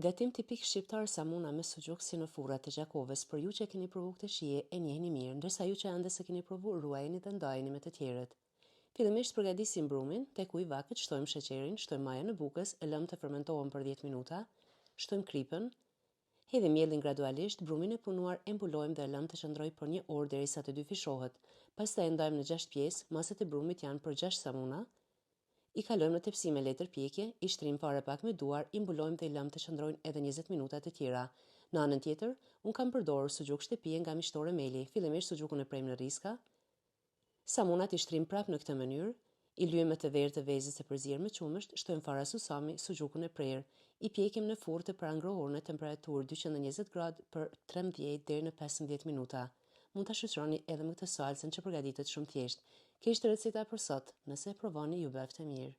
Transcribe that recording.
Gatim tipik shqiptar samuna me suxhuk si në furrat të Gjakovës, për ju që keni provu këtë shije e njehni mirë, ndërsa ju që ende se keni provu ruajeni dhe ndajeni me të tjerët. Fillimisht përgatisim brumin, tek ujë vakët shtojmë sheqerin, shtojmë majën në bukës, e lëmë të fermentohen për 10 minuta, shtojmë kripën, hedhim miellin gradualisht, brumin e punuar e mbulojmë dhe lëmë të qëndrojë për 1 orë derisa të dyfishohet. Pastaj e ndajmë në 6 pjesë, masat e brumit janë për 6 samuna. I kalojmë në tepsi me letër pjekje, i shtrim fare pak me duar, i mbulojmë dhe i lëmë të qëndrojnë edhe 20 minuta të tjera. Në anën tjetër, unë kam përdorur suxhuk shtëpie nga mishtore Meli. Fillimisht suxhukun e prejmë në riska, samunat i shtrim prap në këtë mënyrë, i lyejmë me të verë të vezës e përzier me qumësht, shtojmë fara susami, suxhukun e prerë, i pjekim në furrë të parangrohur në temperaturë 220 gradë për 13 deri në 15 minuta. Mund ta shoqëroni edhe me këtë salcën që përgatitet shumë thjesht. Kjo ishte receta për sot. Nëse e provoni, ju bëftë mirë.